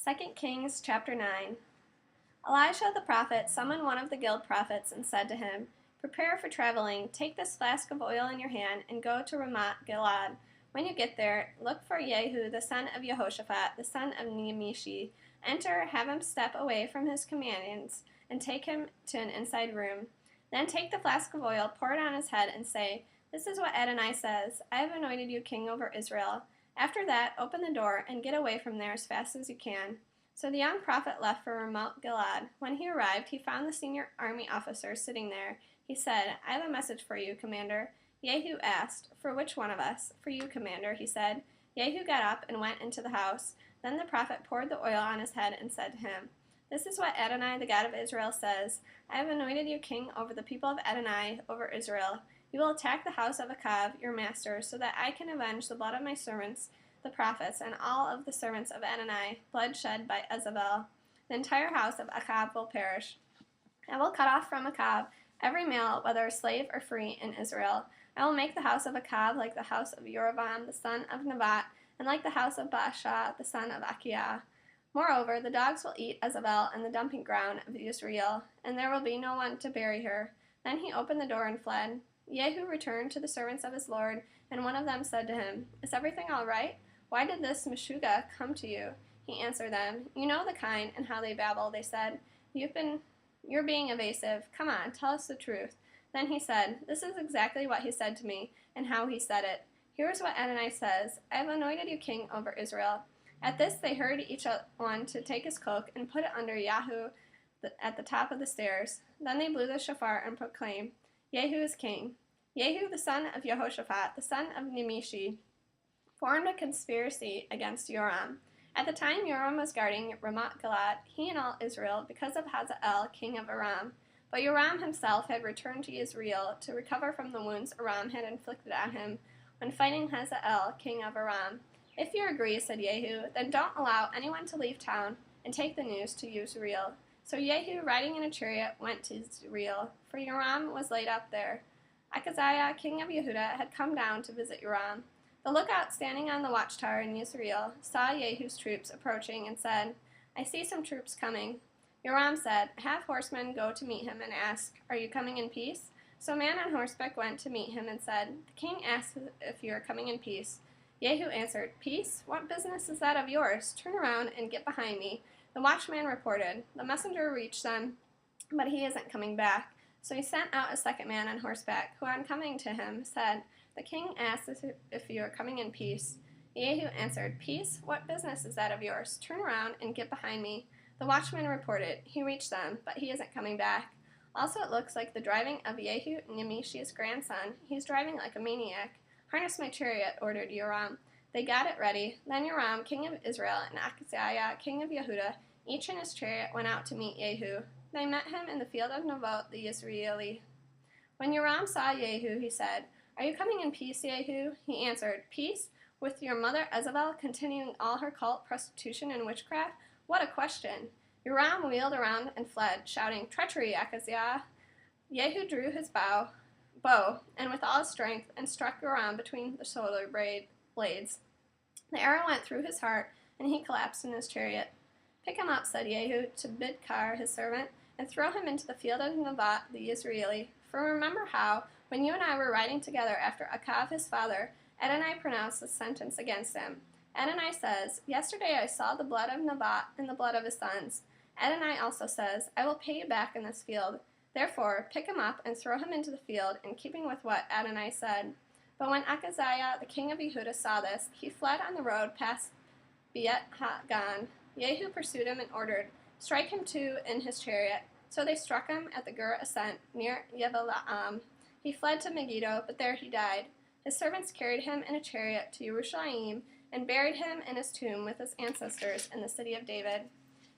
2 Kings chapter 9. Elisha the prophet summoned one of the guild prophets and said to him, "Prepare for traveling. Take this flask of oil in your hand and go to Ramoth Gilead. When you get there, look for Jehu the son of Jehoshaphat, the son of Nimshi. Enter, have him step away from his companions, and take him to an inside room. Then take the flask of oil, pour it on his head, and say, 'This is what Adonai says, I have anointed you king over Israel.' After that, open the door and get away from there as fast as you can." So the young prophet left for Ramoth Gilead. When he arrived, he found the senior army officer sitting there. He said, "I have a message for you, commander." Jehu asked, "For which one of us?" "For you, commander," he said. Jehu got up and went into the house. Then the prophet poured the oil on his head and said to him, "This is what Adonai, the God of Israel, says. I have anointed you king over the people of Adonai, over Israel. You will attack the house of Achav, your master, so that I can avenge the blood of my servants, the prophets, and all of the servants of Adonai, blood shed by Jezebel. The entire house of Achav will perish. I will cut off from Achav every male, whether slave or free, in Israel. I will make the house of Achav like the house of Jeroboam, the son of Nebat, and like the house of Baasha, the son of Achiah. Moreover, the dogs will eat Jezebel and the dumping ground of Israel, and there will be no one to bury her." Then he opened the door and fled. Jehu returned to the servants of his lord, and one of them said to him, "Is everything all right? Why did this Meshuggah come to you?" He answered them, "You know the kind and how they babble." They said, "You're being evasive. Come on, tell us the truth." Then he said, "This is exactly what he said to me, and how he said it. Here is what Adonai says, I have anointed you king over Israel." At this they hurried each one to take his cloak and put it under Jehu at the top of the stairs. Then they blew the shofar and proclaimed, "Jehu is king." Jehu the son of Jehoshaphat, the son of Nimshi, formed a conspiracy against Joram. At the time Joram was guarding Ramoth Gilead, he and all Israel, because of Hazael, king of Aram. But Joram himself had returned to Israel to recover from the wounds Aram had inflicted on him when fighting Hazael, king of Aram. "If you agree," said Jehu, "then don't allow anyone to leave town and take the news to Yisrael." So Jehu, riding in a chariot, went to Yisrael, for Joram was laid up there. Achaziah, king of Yehudah, had come down to visit Joram. The lookout standing on the watchtower in Yisrael saw Jehu's troops approaching and said, "I see some troops coming." Joram said, "Have horsemen go to meet him and ask, 'Are you coming in peace?'" So a man on horseback went to meet him and said, "The king asks if you are coming in peace." Jehu answered, "Peace? What business is that of yours? Turn around and get behind me." The watchman reported, "The messenger reached them, but he isn't coming back." So he sent out a second man on horseback, who on coming to him said, "The king asks if you are coming in peace." Jehu answered, "Peace? What business is that of yours? Turn around and get behind me." The watchman reported, "He reached them, but he isn't coming back." "Also it looks like the driving of Jehu, Nimshi's grandson. He's driving like a maniac." "Harness my chariot," ordered Joram. They got it ready. Then Joram, king of Israel, and Achaziah, king of Yehudah, each in his chariot, went out to meet Jehu. They met him in the field of Naboth the Yisraeli. When Joram saw Jehu, he said, "Are you coming in peace, Jehu?" He answered, "Peace? With your mother Jezebel continuing all her cult, prostitution, and witchcraft? What a question!" Joram wheeled around and fled, shouting, "Treachery, Achaziah!" Jehu drew his bow, and with all his strength, and struck Joram between the shoulder blades. The arrow went through his heart, and he collapsed in his chariot. "Pick him up," said Jehu to Bidkar, his servant, "and throw him into the field of Naboth the Yisraeli. For remember how, when you and I were riding together after Achav his father, Adonai pronounced the sentence against him. Adonai says, 'Yesterday I saw the blood of Naboth and the blood of his sons.' Adonai also says, 'I will pay you back in this field.' Therefore, pick him up and throw him into the field, in keeping with what Adonai said." But when Achaziah, the king of Yehudah, saw this, he fled on the road past Beit Hagan. Jehu pursued him and ordered, "Strike him too in his chariot." So they struck him at the Gur ascent near Yevelaam. He fled to Megiddo, but there he died. His servants carried him in a chariot to Yerushalayim and buried him in his tomb with his ancestors in the city of David.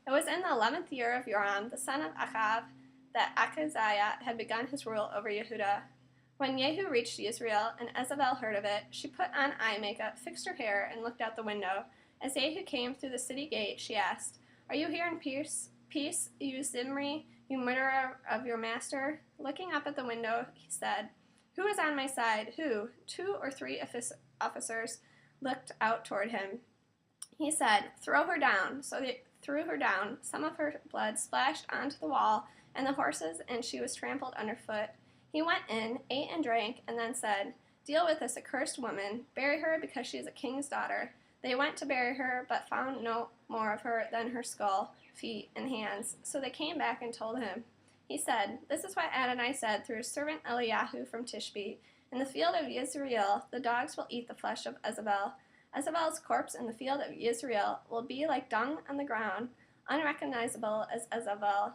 It was in the 11th year of Joram, the son of Achav, that Achaziah had begun his rule over Yehudah. When Jehu reached Israel and Jezebel heard of it, she put on eye makeup, fixed her hair, and looked out the window. As Jehu came through the city gate, she asked, "Are you here in peace, you Zimri, you murderer of your master?" Looking up at the window, he said, "Who is on my side? Who?" 2 or 3 officers looked out toward him. He said, "Throw her down." So they threw her down. Some of her blood splashed onto the wall and the horses, and she was trampled underfoot. He went in, ate and drank, and then said, "Deal with this accursed woman. Bury her because she is a king's daughter." They went to bury her, but found no more of her than her skull, feet, and hands. So they came back and told him. He said, "This is what Adonai said through his servant Eliyahu from Tishbe. In the field of Yisrael, the dogs will eat the flesh of Jezebel. Jezebel's corpse in the field of Yisrael will be like dung on the ground, unrecognizable as Jezebel.